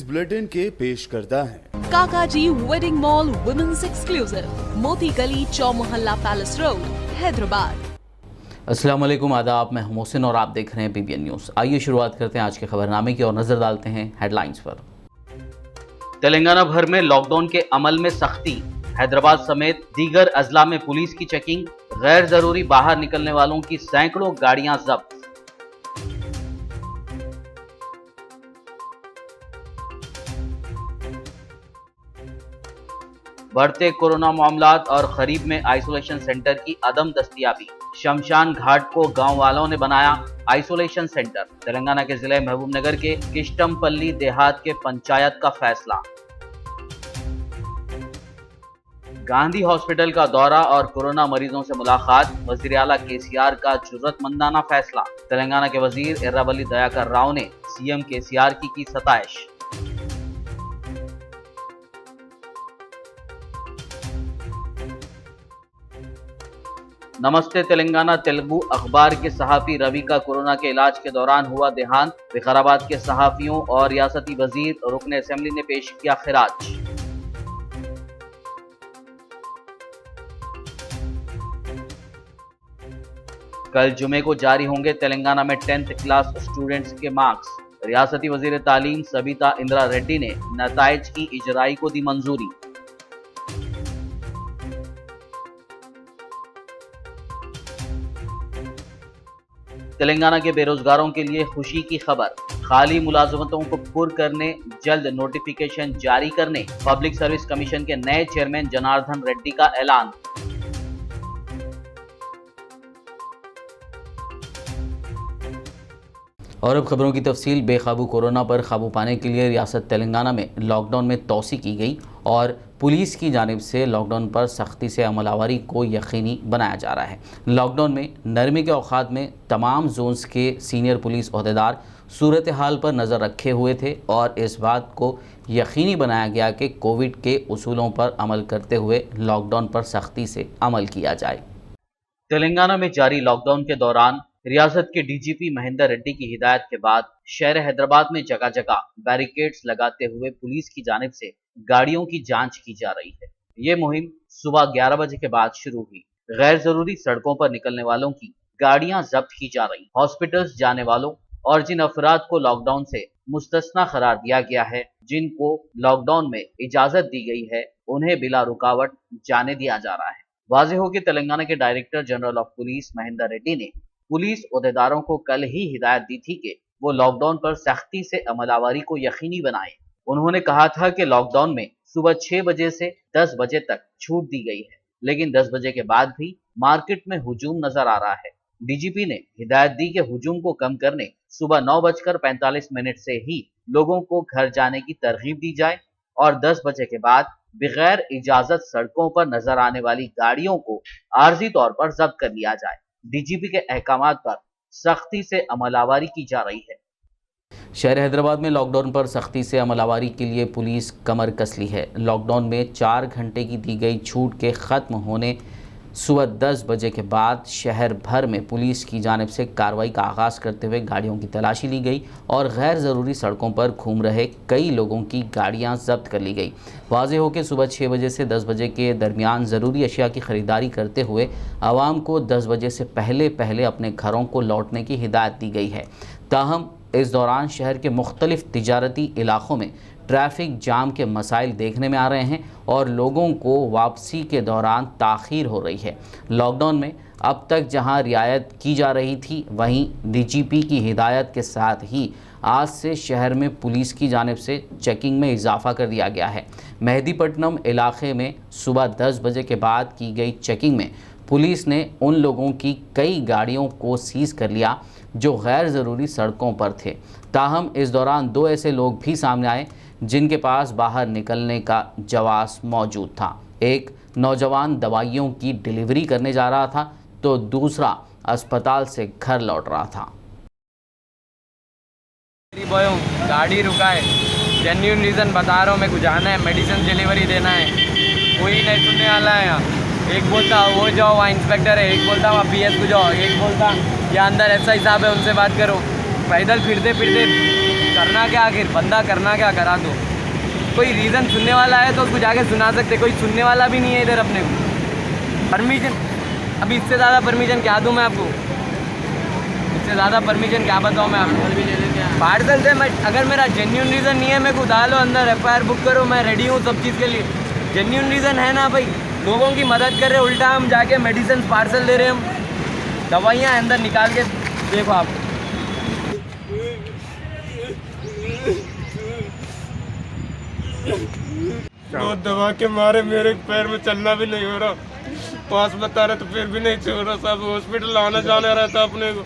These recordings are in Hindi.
बुलेटिन के पेश करता है काकाजी वेडिंग मॉल वुमेन्स एक्सक्लूसिव, मोती गली, चौमोहल्ला पैलेस रोड, हैदराबाद। अस्सलाम वालेकुम, आदाब। मैं मोहसिन और आप देख रहे हैं PBN न्यूज़। आइए शुरुआत करते हैं आज के खबरनामे की और नजर डालते हैं हेडलाइंस पर। तेलंगाना भर में लॉकडाउन के अमल में सख्ती, हैदराबाद समेत दीगर अजला में पुलिस की चेकिंग, गैर जरूरी बाहर निकलने वालों की सैकड़ों गाड़ियां जब्त। बढ़ते कोरोना मामलात और खरीब में आइसोलेशन सेंटर की अदम दस्तयाबी, शमशान घाट को गांव वालों ने बनाया आइसोलेशन सेंटर। तेलंगाना के जिले महबूबनगर के किष्टमपल्ली देहात के पंचायत का फैसला। गांधी हॉस्पिटल का दौरा और कोरोना मरीजों से मुलाकात, वजीर आला KCR का जुर्रतमंदाना फैसला। तेलंगाना के वजीर एर्राबल्ली दयाकर राव ने CM KCR की सताइश। नमस्ते तेलंगाना तेलुगु अखबार के सहाफी रवि का कोरोना के इलाज के दौरान हुआ देहांत। विकाराबाद के सहाफियों और रियासती वजीर रुकन असेंबली ने पेश किया खिराज। कल जुमे को जारी होंगे तेलंगाना में 10th क्लास स्टूडेंट्स के मार्क्स। रियासती वजीर तालीम सबिता इंदिरा रेड्डी ने नताइज की इजराई को दी मंजूरी। तेलंगाना के बेरोजगारों के लिए खुशी की खबर, खाली मुलाजमतों को पुर करने जल्द नोटिफिकेशन जारी करने पब्लिक सर्विस कमीशन के नए चेयरमैन जनार्दन रेड्डी का ऐलान। और अब खबरों की तफसील। बेकाबू कोरोना पर काबू पाने के लिए रियासत तेलंगाना में लॉकडाउन में तोसी की गई और पुलिस की जानिब से लॉकडाउन पर सख्ती से अमलावरी को यकीनी बनाया जा रहा है। लॉकडाउन में नरमी के औकात में तमाम जोन्स के सीनियर पुलिस ओहदेदार सूरत हाल पर नज़र रखे हुए थे और इस बात को यकीनी बनाया गया कि कोविड के उसूलों पर अमल करते हुए लॉकडाउन पर सख्ती से अमल किया जाए। तेलंगाना में जारी लॉकडाउन के दौरान रियासत के DGP महेंद्र रेड्डी की हिदायत के बाद शहर हैदराबाद में जगह जगह बैरिकेड्स लगाते हुए पुलिस की जानिब से गाड़ियों की जांच की जा रही है। ये मुहिम सुबह 11 बजे के बाद शुरू हुई। गैर जरूरी सड़कों पर निकलने वालों की गाड़ियां जब्त की जा रही। हॉस्पिटल्स जाने वालों और जिन अफराद को लॉकडाउन से मुस्तस्ना करार दिया गया है, जिनको लॉकडाउन में इजाजत दी गई है, उन्हें बिला रुकावट जाने दिया जा रहा है। वाज़ेह हो कि तेलंगाना के director general of police Mahendra Reddy ने पुलिस ओहदेदारों को कल ही हिदायत दी थी कि वो लॉकडाउन पर सख्ती से अमलावरी को यकीनी बनाएं। उन्होंने कहा था कि लॉकडाउन में सुबह 6 बजे से 10 बजे तक छूट दी गई है, लेकिन 10 बजे के बाद भी मार्केट में हुजूम नजर आ रहा है। DGP ने हिदायत दी कि हुजूम को कम करने सुबह 9:45 से ही लोगों को घर जाने की तरगीब दी जाए और 10 बजे के बाद बगैर इजाजत सड़कों पर नजर आने वाली गाड़ियों को आर्जी तौर पर जब्त कर लिया जाए। DGP के अहकामात पर सख्ती से अमलावरी की जा रही है। शहर हैदराबाद में लॉकडाउन पर सख्ती से अमलावरी के लिए पुलिस कमर कस ली है। लॉकडाउन में 4 घंटे की दी गई छूट के ख़त्म होने सुबह 10 बजे के बाद शहर भर में पुलिस की जानिब से कार्रवाई का आगाज़ करते हुए गाड़ियों की तलाशी ली गई और गैर ज़रूरी सड़कों पर घूम रहे कई लोगों की गाड़ियां जब्त कर ली गई। वाज़ेह हो कि सुबह 6 बजे से 10 बजे के दरमियान ज़रूरी अशिया की ख़रीदारी करते हुए आवाम को 10 बजे से पहले अपने घरों को लौटने की हिदायत दी गई है। ताहम इस दौरान शहर के मुख्तलिफ तिजारती इलाक़ों में ट्रैफिक जाम के मसाइल देखने में आ रहे हैं और लोगों को वापसी के दौरान ताख़ीर हो रही है। लॉकडाउन में अब तक जहां रियायत की जा रही थी, वहीं DGP की हिदायत के साथ ही आज से शहर में पुलिस की जानिब से चेकिंग में इजाफा कर दिया गया है। मेहदीपट्टनम इलाके में सुबह 10 बजे के बाद की गई चेकिंग में पुलिस ने उन लोगों की कई गाड़ियों को सीज कर लिया जो गैर ज़रूरी सड़कों पर थे। ताहम इस दौरान 2 ऐसे लोग भी सामने आए जिनके पास बाहर निकलने का जवाज़ मौजूद था। एक नौजवान दवाइयों की डिलीवरी करने जा रहा था तो दूसरा अस्पताल से घर लौट रहा था। गाड़ी रुका है, जेन्युइन रीज़न बता रहा हूँ, मेरे को जाना है, मेडिसिन डिलीवरी देना है, कोई नहीं सुनने वाला है यहाँ। एक बोलता वो जाओ वहाँ इंस्पेक्टर है, एक बोलता वहाँ PS को जाओ, एक बोलता यहाँ अंदर ऐसा हिसाब है उनसे बात करो। पैदल फिरते फिरते करना क्या, आखिर बंदा करना क्या, करा दो। कोई रीज़न सुनने वाला है तो उसको जाके सुना सकते, कोई सुनने वाला भी नहीं है इधर अपने को। परमिशन, अभी इससे ज़्यादा परमिशन क्या दूँ मैं आपको, इससे ज़्यादा परमिशन क्या बताऊँ मैं आपको। पार्सल से मैं, अगर मेरा जेन्युइन रीज़न नहीं है, मेरे को डालो अंदर, FIR बुक करो, मैं रेडी हूँ सब चीज़ के लिए। जेन्युइन रीज़न है ना भाई, लोगों की मदद कर रहे, उल्टा हम जाके मेडिसिन पार्सल दे रहे हैं, हम दवाइयाँ अंदर निकाल के देखो आप। बहुत दबा के मारे, मेरे पैर में चलना भी नहीं हो रहा, पास बता रहे तो फिर भी नहीं छोड़ रहा साहब, हॉस्पिटल आना जाना रहता अपने को।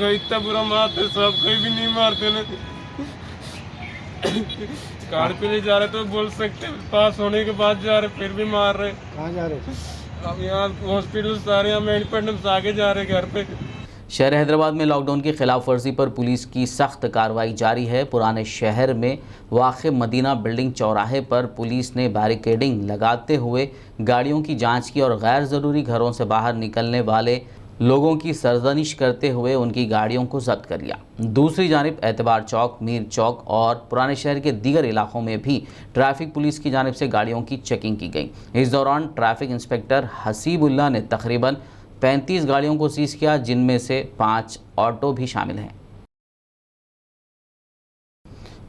इतना बुरा मारते सब, कोई भी नहीं मारते ना। कार पे नहीं जा रहे तो बोल सकते, पास होने के बाद जा रहे फिर भी मार रहे। कहाँ जा रहे? अब यहाँ हॉस्पिटल सारे, यहाँ मेडिपेंट से आगे जा रहे घर पे। शहर हैदराबाद में लॉकडाउन की खिलाफ वर्जी पर पुलिस की सख्त कार्रवाई जारी है। पुराने शहर में वाक़ मदीना बिल्डिंग चौराहे पर पुलिस ने बैरिकेडिंग लगाते हुए गाड़ियों की जांच की और गैर ज़रूरी घरों से बाहर निकलने वाले लोगों की सरजनिश करते हुए उनकी गाड़ियों को जब्त कर लिया। दूसरी जानिब एतबार चौक, मीर चौक और पुराने शहर के दीगर इलाकों में भी ट्रैफिक पुलिस की जानिब से गाड़ियों की चेकिंग की गई। इस दौरान ट्रैफिक इंस्पेक्टर हसीबुल्लाह ने तकरीबन 35 गाड़ियों को सीज किया, जिनमें से 5 ऑटो भी शामिल हैं।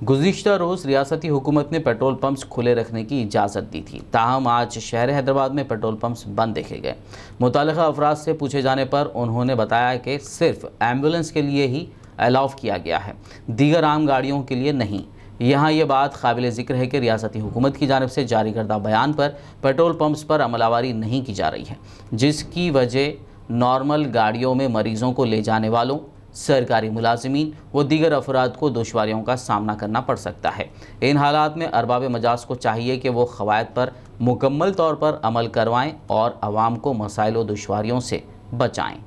गुज़िश्ता रोज़ रियासती हुकूमत ने पेट्रोल पंप्स खुले रखने की इजाज़त दी थी, ताहम आज शहर हैदराबाद में पेट्रोल पंप्स बंद देखे गए। मुतालिका अफराद से पूछे जाने पर उन्होंने बताया कि सिर्फ एम्बुलेंस के लिए ही अलाउ किया गया है, दीगर आम गाड़ियों के लिए नहीं। यहाँ ये बात काबिल ज़िक्र है कि रियासती हुकूमत की जानिब से जारी करदा बयान पर पेट्रोल पंप्स पर अमलावरी नहीं की जा रही है, जिसकी वजह नॉर्मल गाड़ियों में मरीज़ों को ले जाने वालों, सरकारी मुलाजिमीन व दीगर अफराद को दुश्वारियों का सामना करना पड़ सकता है। इन हालात में अरबाब मजाज को चाहिए कि वो क़वायद पर मुकम्मल तौर पर अमल करवाएँ और आवाम को मसाइल व दुश्वारियों से बचाएँ।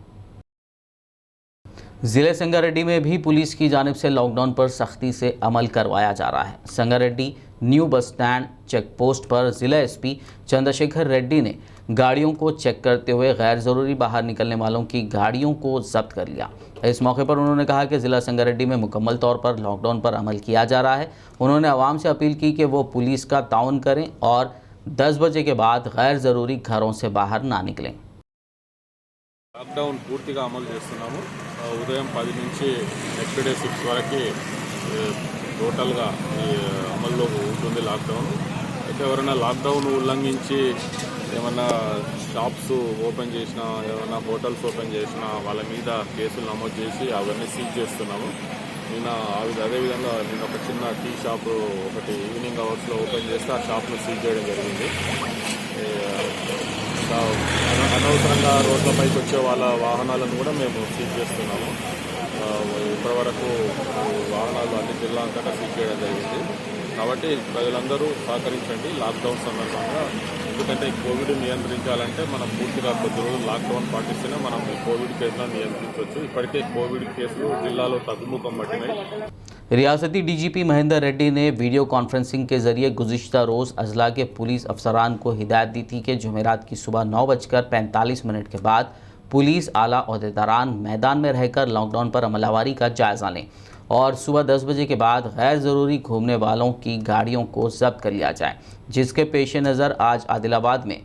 ज़िले संगारेड्डी में भी पुलिस की जानिब से लॉकडाउन पर सख्ती से अमल करवाया जा रहा है। Sangareddy new bus stand check post पर ज़िला SP चंद्रशेखर रेड्डी ने गाड़ियों को चेक करते हुए गैर ज़रूरी बाहर निकलने वालों की गाड़ियों को जब्त कर लिया। इस मौके पर उन्होंने कहा कि ज़िला संगारेड्डी में मुकम्मल तौर पर लॉकडाउन पर अमल किया जा रहा है। उन्होंने आवाम से अपील की कि वो पुलिस का ताउन करें और 10 बजे के बाद गैर ज़रूरी घरों से बाहर ना निकलें। లాక్డౌన్ పూర్తిగా అమలు చేస్తున్నాము. ఉదయం 10 నుంచి నెక్స్ట్ డే 6 వరకు టోటల్గా అమల్లో ఉంటుంది లాక్డౌన్. అయితే ఎవరైనా లాక్డౌన్ ఉల్లంఘించి ఏమన్నా షాప్స్ ఓపెన్ చేసినా, ఏమైనా హోటల్స్ ఓపెన్ చేసినా వాళ్ళ మీద కేసులు నమోదు చేసి అవన్నీ సీజ్ చేస్తున్నాము. అదేవిధంగా నేను ఒక చిన్న టీ షాప్ ఒకటి ఈవినింగ్ అవర్స్లో ఓపెన్ చేస్తే ఆ షాప్ను సీజ్ చేయడం జరిగింది. అనవసరంగా రోడ్లపైకి వచ్చే వాళ్ళ వాహనాలను కూడా మేము సీజ్ చేస్తున్నాము. ఇప్పటివరకు వాహనాలు అన్ని జిల్లా అంతటా సీజ్ చేయడం జరిగింది. కాబట్టి ప్రజలందరూ సహకరించండి లాక్డౌన్ సందర్భంగా. ఎందుకంటే కోవిడ్ నియంత్రించాలంటే మనం పూర్తిగా కొద్ది రోజులు లాక్డౌన్ పాటిస్తేనే మనం ఈ కోవిడ్ కేసులను నియంత్రించవచ్చు. ఇప్పటికే కోవిడ్ కేసులు జిల్లాలో తగ్గుముఖం పట్టినాయి. रियासती DGP महेंद्र रेड्डी ने वीडियो कॉन्फ्रेंसिंग के जरिए गुज़िश्ता रोज़ अजला के पुलिस अफसरान को हिदायत दी थी कि जुमेरात की सुबह 9:45 के बाद पुलिस आला अहदेदारान मैदान में रहकर लॉकडाउन पर अमलावरी का जायज़ा लें और सुबह 10 बजे के बाद गैर ज़रूरी घूमने वालों की गाड़ियों को जब्त कर लिया जाए, जिसके पेश नज़र आज आदिलाबाद में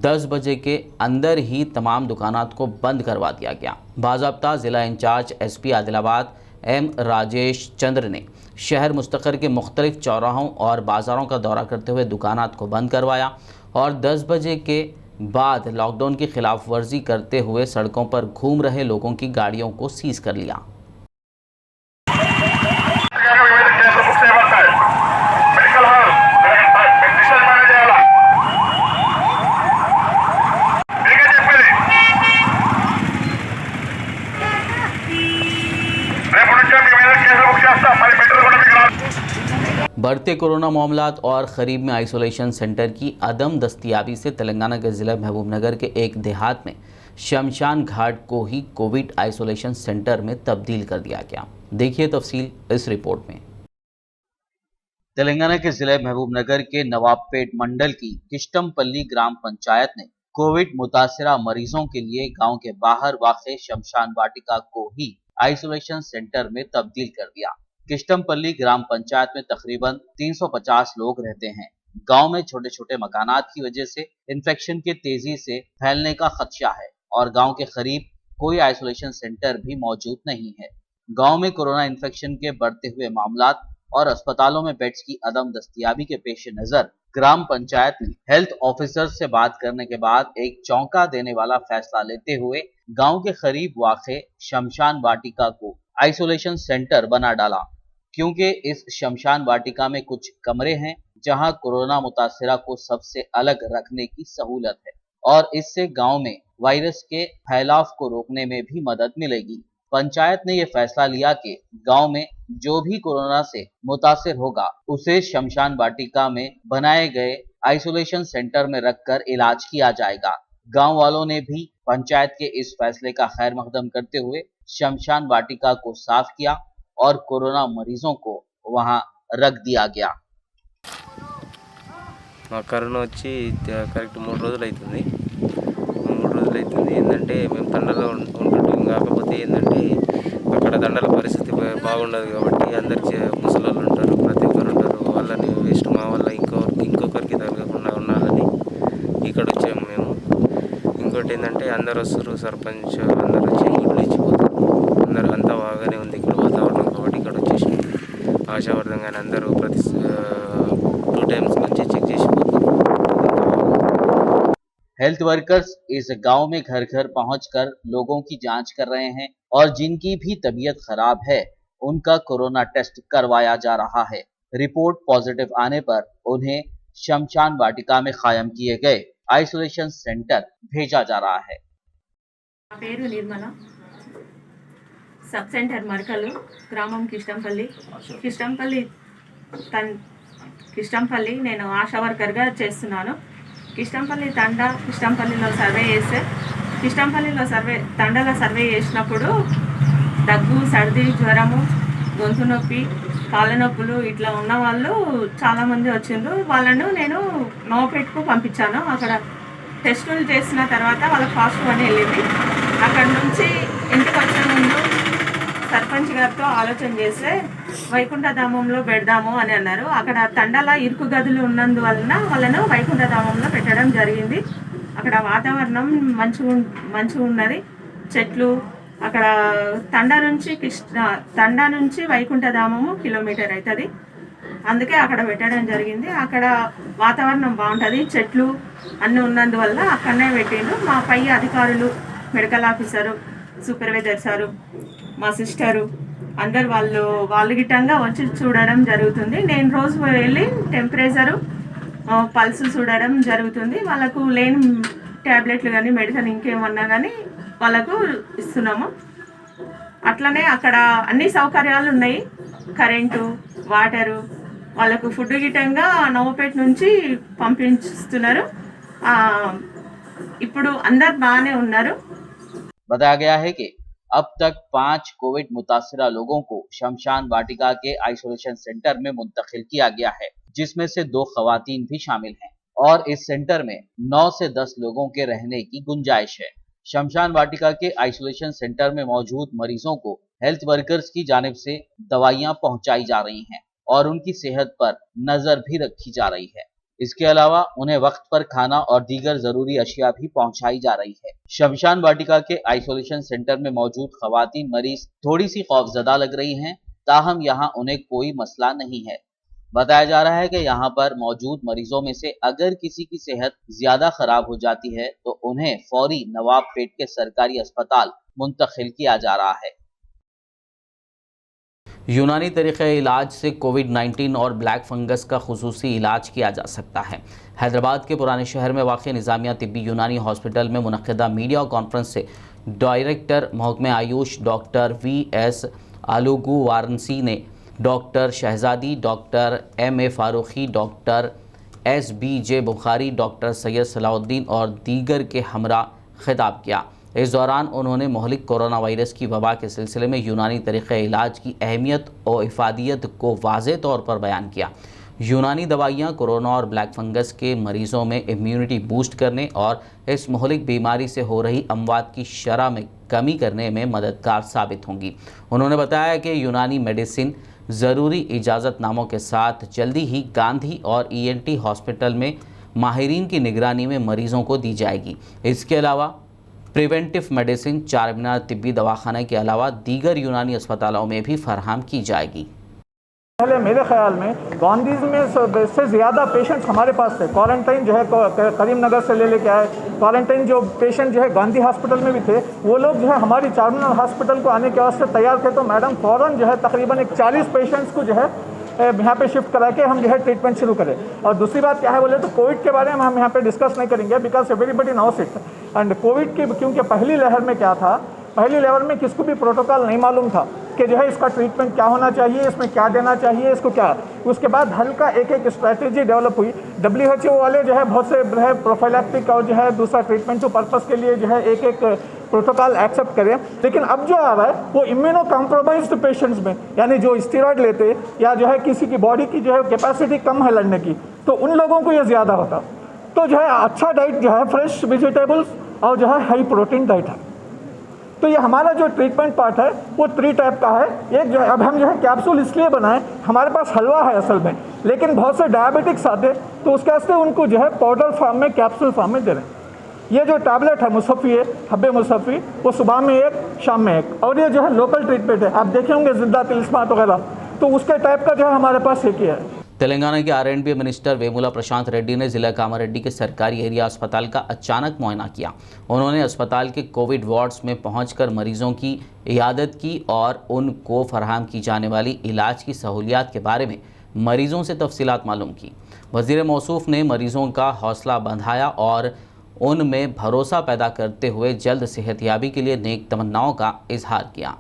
10 बजे के अंदर ही तमाम दुकानात को बंद करवा दिया गया। बाज़ाब्ता ज़िला incharge SP Adilabad M Rajesh Chandra ने शहर मुस्तक़र के मुख्तलिफ चौराहों और बाज़ारों का दौरा करते हुए दुकानात को बंद करवाया और 10 बजे के बाद लॉकडाउन की खिलाफ वर्जी करते हुए सड़कों पर घूम रहे लोगों की गाड़ियों को सीज कर लिया। बढ़ते कोरोना मामलात और करीब में आइसोलेशन सेंटर की अदम दस्तियाबी से तेलंगाना के ज़िला महबूबनगर के एक देहात में शमशान घाट को ही कोविड आइसोलेशन सेंटर में तब्दील कर दिया गया। देखिए तफसील इस रिपोर्ट में। तेलंगाना के जिले महबूबनगर के नवाबपेट मंडल की किष्टमपल्ली ग्राम पंचायत ने कोविड मुतासिरा मरीजों के लिए गांव के बाहर वाक़े शमशान वाटिका को ही आइसोलेशन सेंटर में तब्दील कर दिया। किष्टमपल्ली ग्राम पंचायत में तकरीबन 350 लोग रहते हैं। गांव में छोटे छोटे मकानात की वजह से इन्फेक्शन के तेजी से फैलने का खदशा है और गांव के करीब कोई आइसोलेशन सेंटर भी मौजूद नहीं है। गांव में कोरोना इन्फेक्शन के बढ़ते हुए मामलात और अस्पतालों में बेड्स की अदम दस्तयाबी के पेश नजर ग्राम पंचायत ने हेल्थ ऑफिसर से बात करने के बाद एक चौंका देने वाला फैसला लेते हुए गांव के करीब वाक़े शमशान वाटिका को आइसोलेशन सेंटर बना डाला, क्योंकि इस शमशान वाटिका में कुछ कमरे हैं जहां कोरोना मुतासिरा को सबसे अलग रखने की सहूलत है और इससे गांव में वायरस के फैलाव को रोकने में भी मदद मिलेगी। पंचायत ने यह फैसला लिया कि गांव में जो भी कोरोना से मुतासिर होगा उसे शमशान वाटिका में बनाए गए आइसोलेशन सेंटर में रखकर इलाज किया जाएगा। गांव वालों ने भी पंचायत के इस फैसले का खैर मकदम करते हुए शमशान वाटिका को साफ किया और कोरोना मरीजों को वहां रख दिया गया। మా కరోనా వచ్చి కరెక్ట్ 3 రోజులు అవుతుంది. 3 రోజులు అవుతుంది. ఏంటంటే మేము తండలో ఉంటుంటాం. కాకపోతే ఏంటంటే అక్కడ దండల పరిస్థితి బాగుండదు కాబట్టి అందరికి ముసలోళ్ళు ఉంటారు, ప్రతి ఒక్కరు ఉంటారు. వాళ్ళని వేస్ట్ మా వల్ల ఇంకొకరికి తగలకుండా ఉండాలని ఇక్కడ వచ్చాము మేము. ఇంకోటి ఏంటంటే అందరు వస్తారు, సర్పంచ్ అందరు వచ్చి గుడ్లు ఇచ్చిపోతారు. అందరూ అంతా బాగానే ఉంది ఇక్కడ వాతావరణం కాబట్టి ఇక్కడ వచ్చేసి ఆశావర్ధం కానీ అందరూ ప్రతి 2 times వచ్చి చెక్ చేసి हेल्थ वर्कर्स इस गांव में घर घर पहुंचकर लोगों की जांच कर रहे हैं और जिनकी भी तबीयत खराब है उनका कोरोना टेस्ट करवाया जा रहा है। रिपोर्ट पॉजिटिव आने पर उन्हें शमशान वाटिका में कायम किए गए आइसोलेशन सेंटर भेजा जा रहा है। పేరు నిర్మల, సబ్ సెంటర్ మరకలు, గ్రామం కిష్టంపల్లి నేను ఆశా వర్కర్గా చేస్తున్నాను. కిష్టంపల్లి కిష్టంపల్లిలో తండాలో సర్వే చేసినప్పుడు దగ్గు, సర్ది, జ్వరము, గొంతు నొప్పి, కాళ్ళ నొప్పులు ఇట్లా ఉన్న వాళ్ళు చాలామంది వచ్చిండ్రు. వాళ్ళను నేను నోపేట్కు పంపించాను. అక్కడ టెస్టులు చేసిన తర్వాత వాళ్ళకి పాజిటివ్ అని వెళ్ళింది. అక్కడ నుంచి ఇంటికి వచ్చే ముందు సర్పంచ్ గారితో ఆలోచన చేస్తే వైకుంఠధామంలో పెడదాము అని అన్నారు. అక్కడ తండాల ఇరుకు గదులు ఉన్నందువలన వాళ్ళను వైకుంఠధామంలో పెట్టడం జరిగింది. అక్కడ వాతావరణం మంచిగా ఉన్నది, చెట్లు. అక్కడ తండా నుంచి వైకుంఠధామము కిలోమీటర్ అవుతుంది, అందుకే అక్కడ పెట్టడం జరిగింది. అక్కడ వాతావరణం బాగుంటుంది, చెట్లు అన్నీ ఉన్నందువల్ల అక్కడనే పెట్టిండు. మా పై అధికారులు, మెడికల్ ఆఫీసరు, సూపర్వైజర్ సారు, మా సిస్టరు అందరు వాళ్ళు గిట్టంగా వచ్చి చూడడం జరుగుతుంది. నేను రోజు వెళ్ళి టెంపరేచరు, పల్స్ చూడడం జరుగుతుంది. వాళ్ళకు లేని ట్యాబ్లెట్లు కానీ మెడిసిన్ ఇంకేమన్నా కానీ వాళ్ళకు ఇస్తున్నాము. అట్లనే అక్కడ అన్ని సౌకర్యాలు ఉన్నాయి, కరెంటు, వాటరు. వాళ్ళకు ఫుడ్ గిట్టంగా నవపేట నుంచి పంపిస్తున్నారు. ఇప్పుడు అందరు బాగానే ఉన్నారు. बताया गया है कि अब तक 5 कोविड मुतासिरा लोगों को शमशान वाटिका के आइसोलेशन सेंटर में मुंतकिल किया गया है, जिसमें से 2 खवातीन भी शामिल हैं और इस सेंटर में 9 से 10 लोगों के रहने की गुंजाइश है। शमशान वाटिका के आइसोलेशन सेंटर में मौजूद मरीजों को हेल्थ वर्कर्स की जानिब से दवाइयां पहुंचाई जा रही हैं और उनकी सेहत पर नजर भी रखी जा रही है। इसके अलावा उन्हें वक्त पर खाना और दीगर जरूरी अशिया भी पहुंचाई जा रही है। शमशान वाटिका के आइसोलेशन सेंटर में मौजूद खवातीन मरीज थोड़ी सी खौफजदा लग रही हैं, ताहम यहाँ उन्हें कोई मसला नहीं है। बताया जा रहा है कि यहाँ पर मौजूद मरीजों में से अगर किसी की सेहत ज्यादा खराब हो जाती है तो उन्हें फौरी नवाबपेट के सरकारी अस्पताल मुंतकिल किया जा रहा है। यूनानी तरीक़े इलाज से कोविड-19 और ब्लैक फंगस का खुसूसी इलाज किया जा सकता है। हैदराबाद के पुराने शहर में वाक़ निज़ामिया तिब्बी यूनानी हॉस्पिटल में मुनक़्क़िदा मीडिया कॉन्फ्रेंस से डायरेक्टर महकमे आयुष डॉक्टर VS आलूगू वाराणसी ने doctor Shahzadi, doctor MA Farooqui, doctor SBJ Bukhari, doctor Syed Salahuddin और दीगर के हमरा खिताब किया। इस दौरान उन्होंने मोहलिक कोरोना वायरस की वबा के सिलसिले में यूनानी तरीक़े इलाज की अहमियत और इफ़ादियत को वाज़ेह तौर पर बयान किया। यूनानी दवाइयाँ कोरोना और ब्लैक फंगस के मरीजों में इम्यूनिटी बूस्ट करने और इस मोहलिक बीमारी से हो रही अमवात की शरह में कमी करने में मददगार साबित होंगी। उन्होंने बताया कि यूनानी मेडिसिन ज़रूरी इजाज़तनामों के साथ जल्दी ही गांधी और ENT हॉस्पिटल में माहिरीन की निगरानी में मरीजों को दी जाएगी। इसके अलावा प्रिवेंटिव मेडिसिन चारमीनार तिब्बी दवाखाना के अलावा दीगर यूनानी अस्पतालों में भी फराहम की जाएगी। पहले मेरे ख्याल में गांधीज में से ज़्यादा पेशेंट्स हमारे पास थे। क्वारंटाइन जो है करीमनगर से ले लेके आए, क्वारंटाइन जो पेशेंट जो है गांधी हॉस्पिटल में भी थे, वो लोग जो है हमारी चारमीनार हॉस्पिटल को आने के वास्ते तैयार थे। तो मैडम फ़ौरन जो है तकरीबन 40 पेशेंट्स को जो है यहाँ पे शिफ्ट करा के हम जो है ट्रीटमेंट शुरू करें। और दूसरी बात क्या है बोले तो कोविड के बारे में हम यहाँ पे डिस्कस नहीं करेंगे because everybody knows it. And Covid की क्योंकि पहली लहर में क्या था, पहली लहर में किसको भी प्रोटोकॉल नहीं मालूम था कि जो है इसका ट्रीटमेंट क्या होना चाहिए, इसमें क्या देना चाहिए, इसको क्या। उसके बाद हल्का एक स्ट्रैटेजी डेवलप हुई। WHO वाले जो है बहुत से जो है प्रोफाइलैक्टिक और जो है दूसरा ट्रीटमेंट के पर्पज़ के लिए जो है एक प्रोटोकॉल एक्सेप्ट करें। लेकिन अब जो आ रहा है वो इम्यूनो कॉम्प्रोमाइज्ड पेशेंट्स में, यानी जो स्टेरॉइड लेते या जो है किसी की बॉडी की जो है कैपेसिटी कम है लड़ने की, तो उन लोगों को ये ज़्यादा होता। तो जो है अच्छा डाइट जो है फ्रेश वेजिटेबल्स और जो है हाई प्रोटीन डाइट है। तो ये हमारा जो ट्रीटमेंट पार्ट है वो 3 टाइप का है। एक जो है अब हम जो है कैप्सूल इसलिए बनाए, हमारे पास हलवा है असल में, लेकिन बहुत से डायबिटिक्स आते तो उसके वास्ते उनको जो है पाउडर फॉर्म में कैप्सूल फॉर्म में दे रहे हैं। ये जो टैबलेट है मुसफ़ी है, हब्बे मुसफ़ी, वो सुबह में 1 शाम में 1, और ये जो है लोकल ट्रीटमेंट है। आप देखे होंगे जिंदा तिलिस्मात वगैरह, तो उसके टाइप का जो है हमारे पास एक ही है। तेलंगाना के R&B मिनिस्टर वेमुला प्रशांत रेड्डी ने जिला कामारेड्डी के सरकारी एरिया अस्पताल का अचानक मुआयना किया। उन्होंने अस्पताल के कोविड वार्ड्स में पहुंचकर मरीजों की इयादत की और उनको फराहम की जाने वाली इलाज की सहूलियात के बारे में मरीजों से तफसीलात मालूम की। वज़ीर मौसूफ ने मरीजों का हौसला बंधाया और उनमें भरोसा पैदा करते हुए जल्द सेहतयाबी के लिए नेक तमन्नाओं का इजहार किया।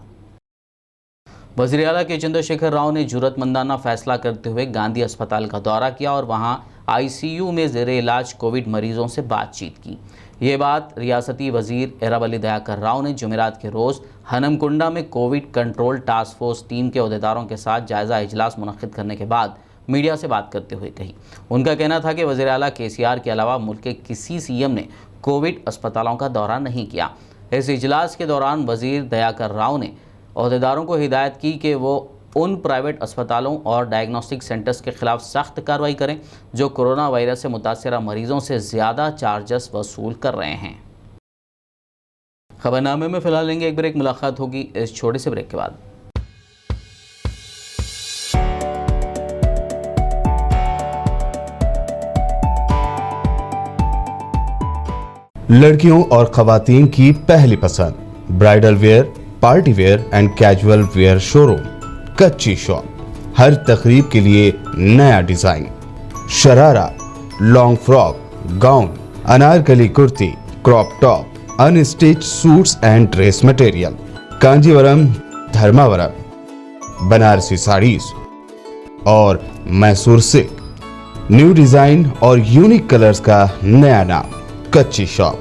वज़ीर आला के चंद्रशेखर राव ने जुर्रतमंदाना फैसला करते हुए गांधी अस्पताल का दौरा किया और वहां ICU में ज़ेरे इलाज कोविड मरीजों से बातचीत की। ये बात रियासती वज़ीर एरावली दयाकर राव ने जुमेरात के रोज़ हनमकुंडा में Covid control task force team के अहदेदारों के साथ जायज़ा इजलास मुनक़्क़िद करने के बाद मीडिया से बात करते हुए कही। उनका कहना था कि वज़ीर आला KCR के अलावा मुल्क के किसी CM ने कोविड अस्पतालों का दौरा नहीं किया। इस इजलास के दौरान वज़ीर दयाकर राव ने अहदेदारों को हिदायत की कि वो उन प्राइवेट अस्पतालों और डायग्नोस्टिक सेंटर्स के खिलाफ सख्त कार्रवाई करें जो कोरोना वायरस से मुतासरा मरीजों से ज़्यादा चार्जेस वसूल कर रहे हैं। खबरनामे में फ़िलहाल लेंगे एक ब्रेक, मुलाकात होगी इस छोटे से ब्रेक के बाद। लड़कियों और खवातीन की पहली पसंद, bridal wear, party wear and casual wear showroom Kacchi shop. हर तकरीब के लिए नया design, sharara, long frock, gown, Anarkali kurti, crop top, unstitch suits and dress material, Kanjeevaram, Dharmavaram, Banarasi saris और मैसूर सिल्क। न्यू डिजाइन और यूनिक कलर्स का नया नाम Kacchi shop.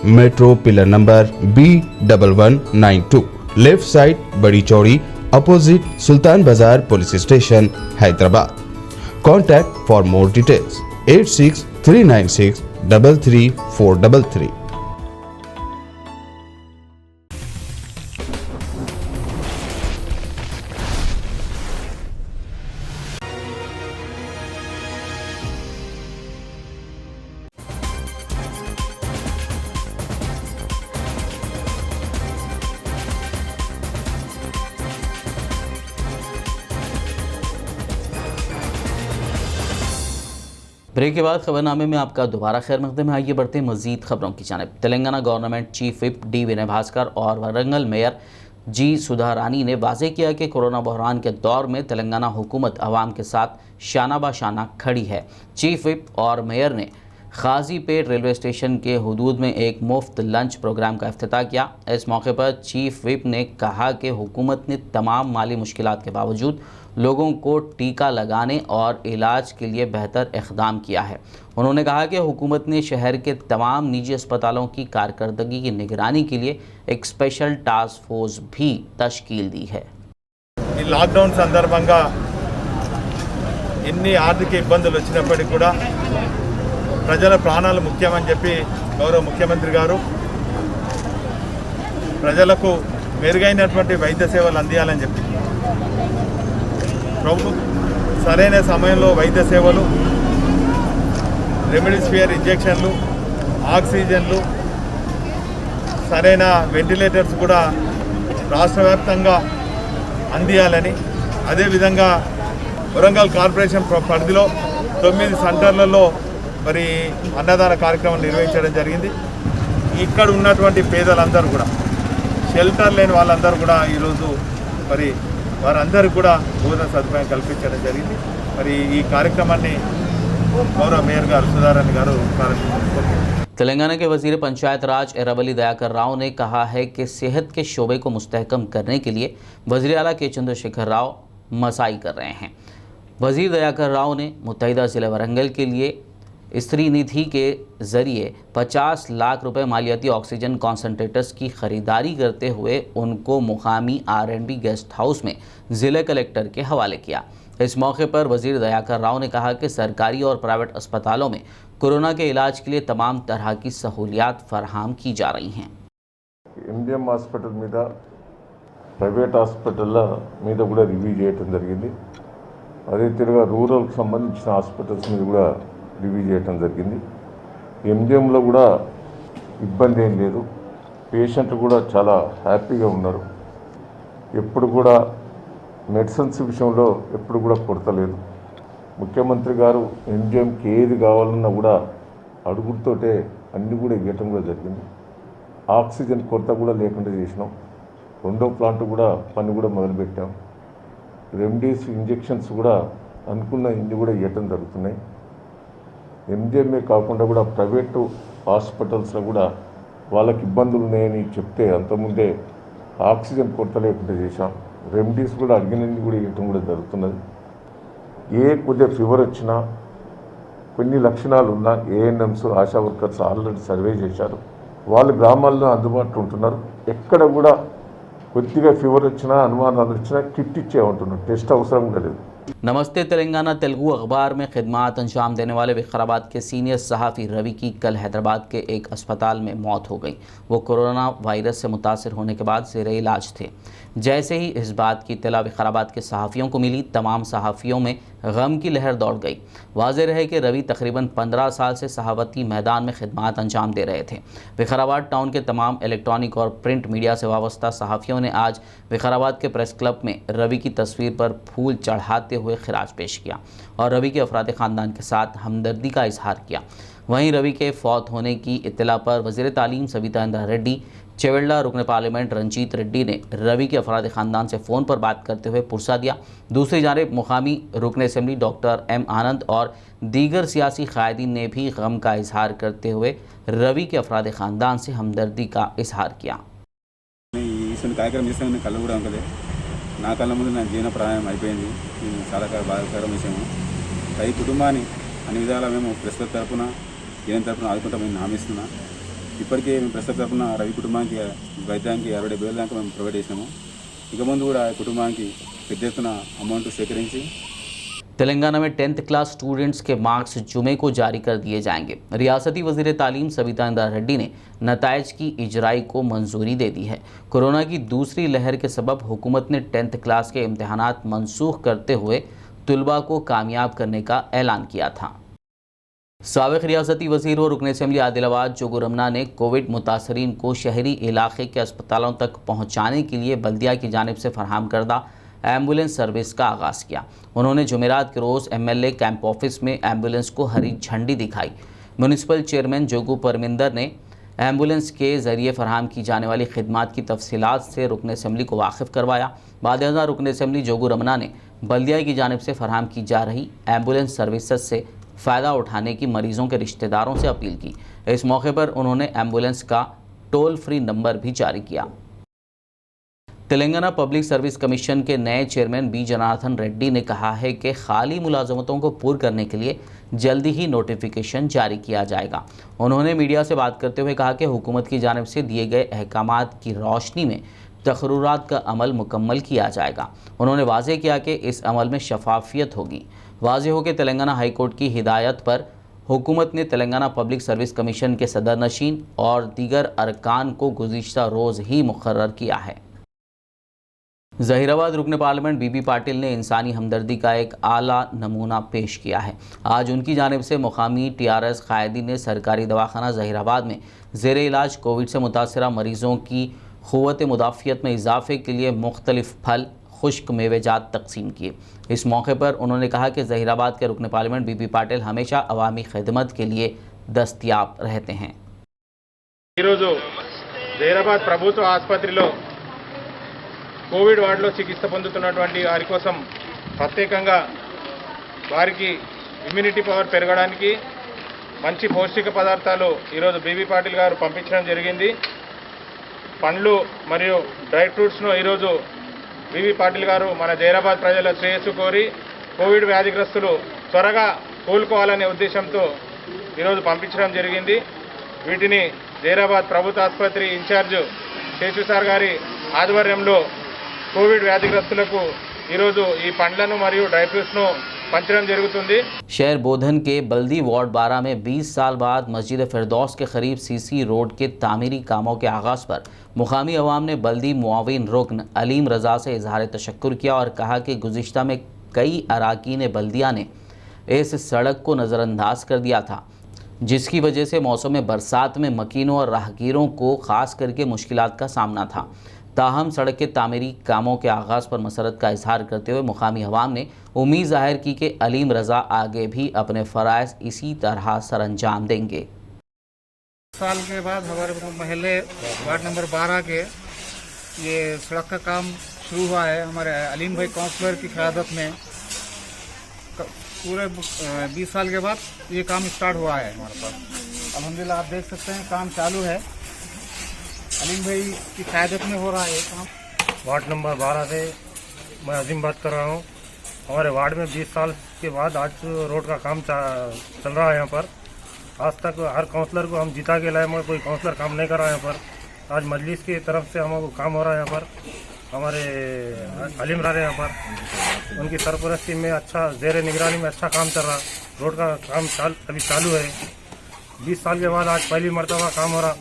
Metro pillar number B1192, left side Badi Chowdi, opposite Sultan Bazaar police station, Hyderabad. Contact for more details 8639633433। Break के बाद खबरनामे में आपका दोबारा खैर मकदम है। आइए बढ़ते हैं मजीद खबरों की जानिब। Telangana government chief whip D विनय भास्कर और वरंगल मेयर G सुधारानी ने वाज़ेह किया कि कोरोना बहरान के दौर में तेलंगाना हुकूमत आवाम के साथ शाना बाशाना खड़ी है। चीफ विप और मेयर ने खाजीपेट रेलवे स्टेशन के हुदूद में एक मुफ्त लंच प्रोग्राम का इफ्तिताह किया। इस मौके पर चीफ विप ने कहा कि हुकूमत ने तमाम माली मुश्किलात के बावजूद लोगों को टीका लगाने और इलाज के लिए बेहतर इक़दाम किया है। उन्होंने कहा कि हुकूमत ने शहर के तमाम निजी अस्पतालों की कारकर्दगी की निगरानी के लिए एक स्पेशल टास्क फोर्स भी तश्कील दी है। ఈ లాక్డౌన్ సందర్భంగా ఎన్ని ఆర్థిక ఇబ్బందులు వచ్చినప్పటికీ కూడా ప్రజల ప్రాణాలు ముఖ్యమని చెప్పి గౌరవ ముఖ్యమంత్రి గారు ప్రజలకు మెరుగైనటువంటి వైద్య సేవలు అందియాలని చెప్పి సరైన సమయంలో వైద్య సేవలు, రెమిడిసివిర్ ఇంజెక్షన్లు, ఆక్సిజన్లు, సరైన వెంటిలేటర్స్ కూడా రాష్ట్ర వ్యాప్తంగా అందియాలని, అదేవిధంగా వరంగల్ కార్పొరేషన్ పరిధిలో 9 సెంటర్లలో మరి అన్నదాన కార్యక్రమం నిర్వహించడం జరిగింది. ఇక్కడ ఉన్నటువంటి పేదలందరూ కూడా, షెల్టర్ లేని వాళ్ళందరూ కూడా ఈరోజు మరి వారందరికీ కూడా భోజన సదుపాయం కల్పించడం జరిగింది. మరి ఈ కార్యక్రమాన్ని गौरव मेयर गारू सुधारानी गारू प्रारंभिंचाరు. तेलंगाना के वजीर पंचायत राज एरावली दयाकर राव ने कहा है कि सेहत के शोबे को मुस्तहकम करने के लिए वजीर आला के चंद्रशेखर राव मसाई कर रहे हैं. वजीर दयाकर राव ने मुत्तहिदा ज़िले वरंगल के लिए स्त्री निधि के ज़रिए 50 लाख रुपए मालियाती ऑक्सीजन कॉन्सनट्रेटर्स की खरीदारी करते हुए उनको मुकामी R&B गेस्ट हाउस में ज़िले कलेक्टर के हवाले किया. इस मौके पर वजीर दयाकर राव ने कहा कि सरकारी और प्राइवेट अस्पतालों में कोरोना के इलाज के लिए तमाम तरह की सहूलियात फराहम की जा रही हैं. MGM హాస్పిటల్ మీద ప్రైవేట్ హాస్పిటల్ల మీద కూడా రివ్యూ చేయడం జరిగింది. అదే తిరుగా రూరల్కి సంబంధించిన హాస్పిటల్స్ మీద కూడా రివ్యూ చేయడం జరిగింది. MGMలో కూడా ఇబ్బంది ఏం లేదు, పేషెంట్లు కూడా చాలా హ్యాపీగా ఉన్నారు. ఎప్పుడు కూడా మెడిసిన్స్ విషయంలో ఎప్పుడు కూడా కొరత లేదు. ముఖ్యమంత్రి గారు MGMకి ఏది కావాలన్నా కూడా అడుగుతోటే అన్నీ కూడా ఇవ్వటం కూడా జరిగింది. ఆక్సిజన్ కొరత కూడా లేకుండా చేసినాం. 2వ ప్లాంట్ కూడా పని కూడా మొదలుపెట్టాం. రెమ్డెసివిర్ ఇంజెక్షన్స్ కూడా అనుకున్న ఇన్ని కూడా ఇవ్వటం జరుగుతున్నాయి. MGMే కాకుండా కూడా ప్రైవేటు హాస్పిటల్స్లో కూడా వాళ్ళకి ఇబ్బందులు ఉన్నాయని చెప్తే అంతకుముందే ఆక్సిజన్ కొరత లేకుండా చేశాం. రెమెడీస్ కూడా అడిగినన్ని కూడా ఇవ్వటం కూడా జరుగుతున్నది. కొద్దిగా ఫీవర్ వచ్చినా, కొన్ని లక్షణాలు ఉన్న ANMs, ASHA workers already survey చేశారు. వాళ్ళు గ్రామాల్లో అందుబాటులో ఉంటున్నారు. ఎక్కడ కూడా కొద్దిగా ఫీవర్ వచ్చినా, అనుమానాలు వచ్చినా కిట్ ఇచ్చే ఉంటున్నారు. టెస్ట్ అవసరం కూడా లేదు. नमस्ते तेलंगाना तेलुगु अखबार में खिदमात अंजाम देने वाले विकाराबाद के सीनियर सहाफ़ी रवि की कल हैदराबाद के एक अस्पताल में मौत हो गई. वो कोरोना वायरस से मुतासर होने के बाद ज़ेरे इलाज थे. जैसे ही इस बात की इत्तला विकाराबाद के सहाफ़ियों को मिली, तमाम सहाफ़ियों में गम की लहर दौड़ गई. वाज़ेह रहे कि रवि तकरीबन 15 साल से सहाफ़ती मैदान में खिदमात अंजाम दे रहे थे. विकाराबाद टाउन के तमाम इलेक्ट्रॉनिक और प्रिंट मीडिया से वाबस्ता सहाफ़ियों ने आज विकाराबाद के प्रेस क्लब में रवि की तस्वीर पर फूल चढ़ाते हुए खिराज पेश किया और रवि के अफराद ख़ानदान के साथ हमदर्दी का इजहार किया. वहीं रवि के फौत होने की इत्तला पर वज़ीर तालीम सविता इंद्रा रेड्डी, चेवेल्ला रुकन पार्लियामेंट रंजीत रेड्डी ने रवि के अफराद ख़ानदान से फ़ोन पर बात करते हुए पुरसा दिया. दूसरी जानिब मुकामी रुकन असम्बली डॉक्टर M आनंद और दीगर सियासी कायदीन ने भी गम का इजहार करते हुए रवि के अफराद ख़ानदान से हमदर्दी का इजहार किया. నా కళ్ళ ముందు నా జీవన ప్రాయం అయిపోయింది. ఇది చాలా బాధాకరమైన విషయము. ఈ కుటుంబాన్ని అన్ని విధాలా మేము ప్రెస్ క్లబ్ తరఫున ఏం తరఫున ఆదుకుంటామని హామీస్తున్నా. ఇప్పటికే మేము ప్రెస్ క్లబ్ తరఫున రవి కుటుంబానికి వైద్యానికి 60,000 దాకా మేము ప్రొవైడ్ చేసినాము. ఇక ముందు కూడా కుటుంబానికి పెద్ద ఎత్తున అమౌంట్ సేకరించి तेलंगाना में 10th क्लास स्टूडेंट्स के मार्क्स जुमे को जारी कर दिए जाएंगे. रियासती वज़ीर तालीम सविता इंद्रा रेड्डी ने नताइज की इजराई को मंजूरी दे दी है. कोरोना की दूसरी लहर के सबब हुकूमत ने 10th क्लास के इम्तहानात मनसूख करते हुए तलबा को कामयाब करने का ऐलान किया था. साबिक़ रियासती वज़ीर और रुकन असम्बली आदिलाबाद जोगू रमना ने कोविड मुतासरीन को शहरी इलाके के अस्पतालों तक पहुँचाने के लिए बल्दिया की जानिब से फराहम करदा एम्बुलेंस सर्विस का आगाज़ किया. उन्होंने जुमेरात के रोज़ MLA कैंप ऑफिस में एम्बुलेंस को हरी झंडी दिखाई. म्यूनिसिपल चेयरमैन जोगू परमिंदर ने एम्बुलेंस के ज़रिए फ़राहम की जाने वाली खिदमात की तफसीलात से रुकन असम्बली को वाकिफ़ करवाया. बाद रुकन असम्बली जोगू रमना ने बल्दिया की जानिब से फ़राहम की जा रही एम्बुलेंस सर्विसेज से फ़ायदा उठाने की मरीज़ों के रिश्तेदारों से अपील की. इस मौके पर उन्होंने एम्बुलेंस का टोल फ्री नंबर भी जारी किया. तेलंगाना पब्लिक सर्विस कमीशन के नए चेयरमैन B जनार्दन रेड्डी ने कहा है कि खाली मुलाजमतों को पूर्ण करने के लिए जल्दी ही नोटिफिकेशन जारी किया जाएगा. उन्होंने मीडिया से बात करते हुए कहा कि हुकूमत की जानिब से दिए गए अहकामात की रोशनी में तकर्रुरात का अमल मुकम्मल किया जाएगा। उन्होंने वाज़ेह किया कि इस अमल में शफाफियत होगी। वाज़ेह हो कि तेलंगाना हाई कोर्ट की हिदायत पर हुकूमत ने तेलंगाना पब्लिक सर्विस कमीशन के सदर नशीन और दीगर अरकान को गुज़िश्ता रोज़ ही मुकर्रर किया है। ज़हीराबाद रुकन पार्लियामेंट बीबी पाटिल ने इंसानी हमदर्दी का एक आला नमूना पेश किया है। आज उनकी जानिब से मुकामी TRS कायदी ने सरकारी दवाखाना ज़हीराबाद में ज़ेर इलाज कोविड से मुतासरा मरीज़ों की क़ुव्वत मुदाफ़ियत में इजाफ़े के लिए मुख्तलिफ़ फल खुश्क मेवेजात तकसीम किए। इस मौके पर उन्होंने कहा कि ज़हीराबाद के रुकन पार्लियामेंट बीबी पाटिल हमेशा अवामी खिदमत के लिए दस्तयाब रहते हैं। ज़हीराबाद ప్రభుత్వ ఆసుపత్రిలో కోవిడ్ వార్డులో చికిత్స పొందుతున్నటువంటి వారి కోసం ప్రత్యేకంగా వారికి ఇమ్యూనిటీ పవర్ పెరగడానికి మంచి పౌష్టిక పదార్థాలు ఈరోజు బీబీ పాటిల్ గారు పంపించడం జరిగింది. పండ్లు మరియు డ్రై ఫ్రూట్స్ను ఈరోజు బీబీ పాటిల్ గారు మన ज़हीराबाद ప్రజల శ్రేయస్సు కోరి కోవిడ్ వ్యాధిగ్రస్తులు త్వరగా కోలుకోవాలనే ఉద్దేశంతో ఈరోజు పంపించడం జరిగింది. వీటిని ज़हीराबाद ప్రభుత్వ ఆసుపత్రి ఇన్ఛార్జ్ శేషు సార్ గారి ఆధ్వర్యంలో కోవిడ్ వ్యాధిగ్రస్తులకు ఈరోజు ఈ పండ్లను మరియు డ్రై ఫ్రూట్స్ను पंचरम जరుగుతుంది। शहर बोधन के बल्दी वार्ड 12 में 20 साल बाद मस्जिद फिरदौस के करीब CC रोड के तामीरी कामों के आगाज़ पर मुकामी अवाम ने बल्दी मुआविन रुकन अलीम रज़ा से इजहार तशक्कुर किया और कहा कि गुज़िश्ता में कई अराकीन बल्दिया ने इस सड़क को नज़रअंदाज कर दिया था, जिसकी वजह से मौसम बरसात में मकीनों और राहगीरों को ख़ास करके मुश्किलात का सामना था। ताहम सड़क के तामीरी कामों के आगाज़ पर मसरत का इजहार करते हुए मुकामी अवाम ने उम्मीद ज़ाहिर की कि अलीम रज़ा आगे भी अपने फ़राइज़ इसी तरह सर अंजाम देंगे। साल के बाद हमारे महल्ले वार्ड नंबर 12 के ये सड़क का काम शुरू हुआ है। हमारे अलीम भाई काउंसलर की क़यादत में पूरे 20 साल के बाद ये काम स्टार्ट हुआ है हमारे पास। अल्हम्दुलिल्लाह आप देख सकते हैं काम चालू है, अलीम भाई की क़यादत में हो रहा है काम। वार्ड नंबर 12 से मैं अजीम बात कर रहा हूँ। हमारे वार्ड में 20 साल के बाद आज रोड का काम चल रहा है यहाँ पर। आज तक हर काउंसलर को हम जिता के लाए, मगर कोई काउंसलर काम नहीं कर रहा है यहाँ पर। आज मजलिस की तरफ से हमको काम हो रहा है यहाँ पर। हमारे अलीम रहा है यहाँ पर, उनकी सरपरस्ती में अच्छा ज़ेर निगरानी में अच्छा काम चल रहा। रोड का काम अभी चालू है। 20 साल के बाद आज पहली मरतबा काम हो रहा।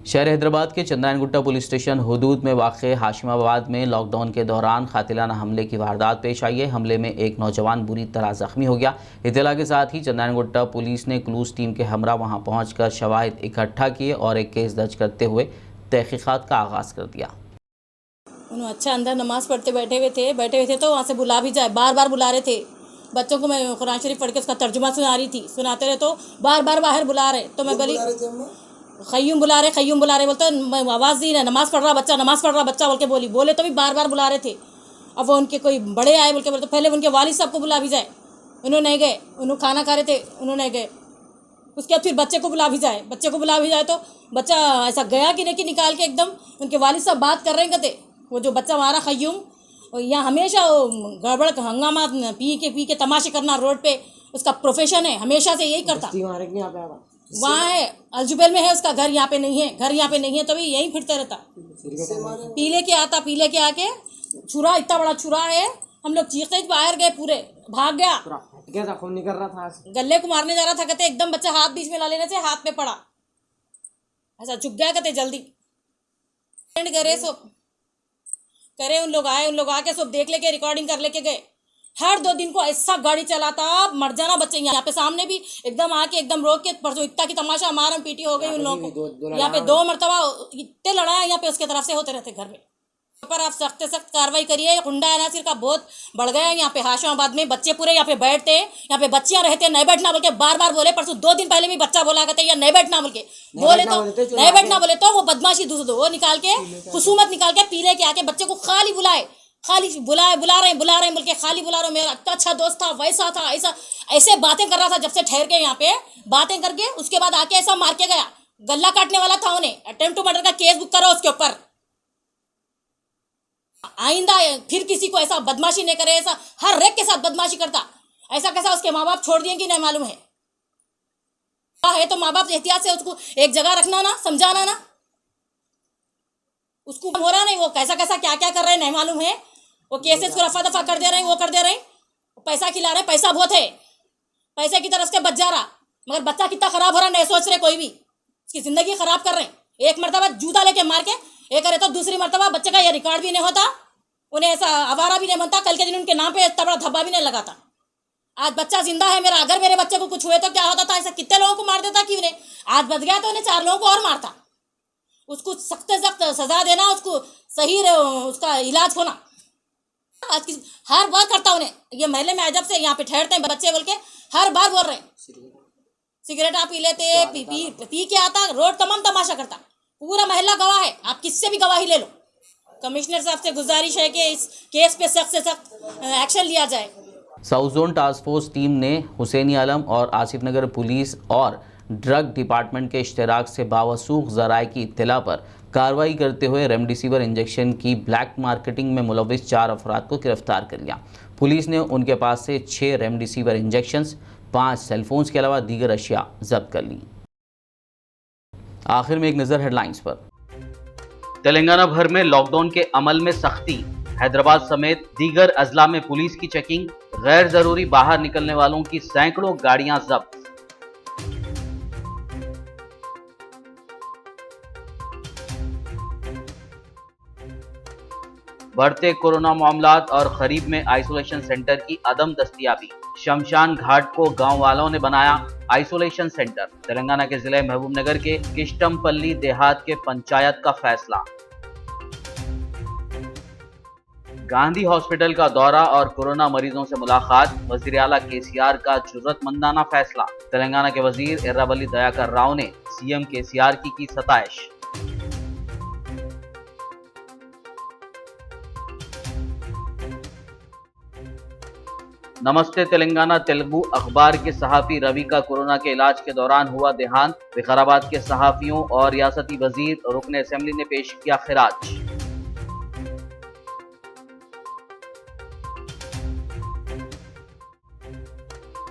शहर हैदराबाद के चंद्रायनगुट्टा पुलिस स्टेशन हदूद में वाक़ हाशिमाबाद में लॉकडाउन के दौरान कातिलाना हमले की वारदात पेश आई है। हमले में एक नौजवान बुरी तरह ज़ख्मी हो गया। इत्तला के साथ ही चंद्रायनगुट्टा पुलिस ने क्लूज टीम के हमरा वहां पहुंचकर शवाहिद इकट्ठा किए और एक केस दर्ज करते हुए तहकीक़ात का आगाज़ कर दिया। उन्होंने अच्छा अंदर नमाज़ पढ़ते बैठे हुए थे तो वहाँ से बुला भी जाए, बार बार बुला रहे थे। बच्चों को मैं कुरान शरीफ पढ़ के उसका तर्जुमा सुनाते रहे तो बार बार बाहर बुला रहे। तो मैं बोली ख़य्यूम बुला रहे बोलते आवाज़ दी ना, नमाज़ पढ़ रहा बच्चा बोल के बोले तो भी बार बार बुला रहे थे। अब वो उनके कोई बड़े आए बोल के बोलते पहले उनके वालिद साहब को बुला भी जाए, उन्होंने नहीं गए। उन्होंने खाना खा रहे थे, उन्होंने नहीं गए। उसके बाद फिर बच्चे को बुला भी जाए तो बच्चा ऐसा गया कि नहीं कि निकाल के एकदम उनके वालिद साहब बात कर रहे हैं कहते वो जो बच्चा हमारा ख़य्यूम यहाँ हमेशा गड़बड़ हंगामा पी के तमाशे करना रोड पे उसका प्रोफेशन है, हमेशा से यही करता। वहाँ है अलजुबेल में है उसका घर, यहाँ पे नहीं है तभी यहीं फिरते रहता। पीले के आके छुरा, इतना बड़ा छुरा है। हम लोग चीखते बाहर गए, पूरे भाग गया। खून निकल रहा था, गले को मारने जा रहा था कहते एकदम बच्चा हाथ बीच में ला लेने से हाथ पे पड़ा, ऐसा झुक गया कहते जल्दी करे। उन लोग आके सब देख लेके रिकॉर्डिंग कर लेके गए। हर 2 दिन को ऐसा गाड़ी चलाता मर जाना बच्चे। यहाँ पे सामने भी एकदम आके एकदम रोक के परसों इतना की तमाशा मारम पीटी हो गई उन लोगों को। यहाँ पे 2 मरतबा इतने लड़ाई यहाँ पे उसके तरफ से होते रहते घर में। पर आप सख्त कार्रवाई करिए। गुंडा अनासिर का बहुत बढ़ गया है यहाँ पे हाशिमाबाद में। बच्चे पूरे यहाँ पे बैठते, यहाँ पे बच्चियाँ रहते, नहीं बैठना बोल के बार बार बोले। परसों 2 दिन पहले भी बच्चा बोला करते या नहीं बैठना बोल के नहीं बैठना बोले तो वो बदमाशी दूसरे वो निकाल के खुसूमत निकाल के पीले के आके बच्चे को खाली बुला रहे बोल के खाली बुला रहे। मेरा इतना अच्छा दोस्त था, वैसा था, ऐसे बातें कर रहा था जब से ठहर के यहाँ पे बातें करके उसके बाद आके ऐसा मार के गया। गला काटने वाला था, उन्हें अटेम्प्ट टू मर्डर का केस बुक करो उसके ऊपर। आइंदा फिर किसी को ऐसा बदमाशी नहीं करे। ऐसा हर रेक के साथ बदमाशी करता। ऐसा कैसा उसके माँ बाप छोड़ दिए कि नहीं मालूम है तो माँ बाप एहतियात से उसको एक जगह रखना ना, समझाना ना। उसको हो रहा नहीं, वो कैसा कैसा क्या क्या कर रहे हैं नहीं मालूम है। वो केसेस को रफा दफा कर दे रहे हैं, वो कर दे रहे हैं, पैसा खिला रहे हैं, पैसा बहुत है, पैसे की तरफ से बच जा रहा, मगर बच्चा कितना खराब हो रहा नहीं सोच रहे कोई भी, उसकी ज़िंदगी खराब कर रहे हैं। एक मरतबा जूता लेके मार के एक करे तो दूसरी मरतबा बच्चे का ये रिकॉर्ड भी नहीं होता, उन्हें ऐसा आवारा भी नहीं बनता, कल के दिन उनके नाम पे इतना बड़ा धब्बा भी नहीं लगाता। आज बच्चा जिंदा है मेरा, अगर मेरे बच्चे को कुछ हुए तो क्या होता था, ऐसा कितने लोगों को मार देता कि उन्हें आज बच गया तो उन्हें 4 लोगों को और मारता। उसको सख्त से सख्त सजा देना, उसको सही उसका इलाज होना। आज की हर बार करता उन्हें, ये महल्ले में जब से यहाँ पे ठहरते हैं बच्चे बोल के हर बार बोल रहे हैं, सिगरेट आप पी लेते, पी के आता, रोड तमाम तमाशा करता, पूरा महल्ला गवाह है, आप किससे भी गवाही ले लो। कमिश्नर साहब से गुजारिश है कि इस केस पे सख्त से सख्त एक्शन लिया जाए। South zone task force team ने हुसैनी आलम और आसिफ नगर पुलिस और ड्रग डिपार्टमेंट के इश्तराक से बावसूख ज़राए की इत्तला पर कार्रवाई करते हुए रेमडेसिविर इंजेक्शन की ब्लैक मार्केटिंग में मुलविस 4 अफराद को गिरफ्तार कर लिया। पुलिस ने उनके पास से 6 रेमडेसिविर इंजेक्शंस, 5 सेलफोन्स के अलावा दीगर अशिया जब्त कर ली। आखिर में एक नज़र हेडलाइंस पर। तेलंगाना भर में लॉकडाउन के अमल में सख्ती, हैदराबाद समेत दीगर अजला में पुलिस की चेकिंग, गैर जरूरी बाहर निकलने वालों की सैकड़ों गाड़ियां जब्त। बढ़ते कोरोना मामलात और खरीब में आइसोलेशन सेंटर की अदम दस्तयाबी, शमशान घाट को गांव वालों ने बनाया आइसोलेशन सेंटर। तेलंगाना के जिले महबूबनगर के किष्टमपल्ली देहात के पंचायत का फैसला। गांधी हॉस्पिटल का दौरा और कोरोना मरीजों से मुलाकात, वजीर आला केसीआर का जुर्रतमंदाना फैसला। तेलंगाना के वजीर एर्राबल्ली दयाकर राव ने सीएम केसीआर की सताइश। नमस्ते तेलंगाना तेलुगु अखबार के सहाफी रवि का कोरोना के इलाज के दौरान हुआ देहांत। विकाराबाद के सहाफियों और रियासती वजीर रुकन असेंबली ने पेश किया खिराज।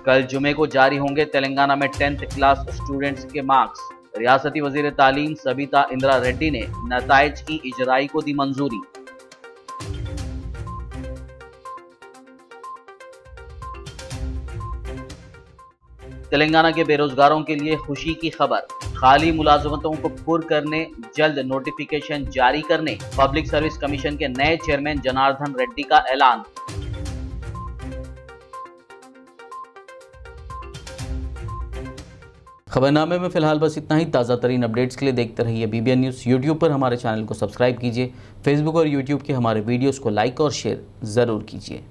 कल जुमे को जारी होंगे तेलंगाना में 10th क्लास स्टूडेंट्स के मार्क्स। रियासती वजीर तालीम सबिता इंदिरा रेड्डी ने नताइज की इजराई को दी मंजूरी। तेलंगाना के बेरोजगारों के लिए खुशी की खबर, खाली मुलाजमतों को पुर करने जल्द नोटिफिकेशन जारी करने पब्लिक सर्विस कमीशन के नए चेयरमैन जनार्दन रेड्डी का ऐलान। खबरनामे में फिलहाल बस इतना ही। ताज़ा तरीन अपडेट्स के लिए देखते रहिए BBN न्यूज़। यूट्यूब पर हमारे चैनल को सब्सक्राइब कीजिए, फेसबुक और यूट्यूब के हमारे वीडियोस को लाइक और शेयर ज़रूर कीजिए।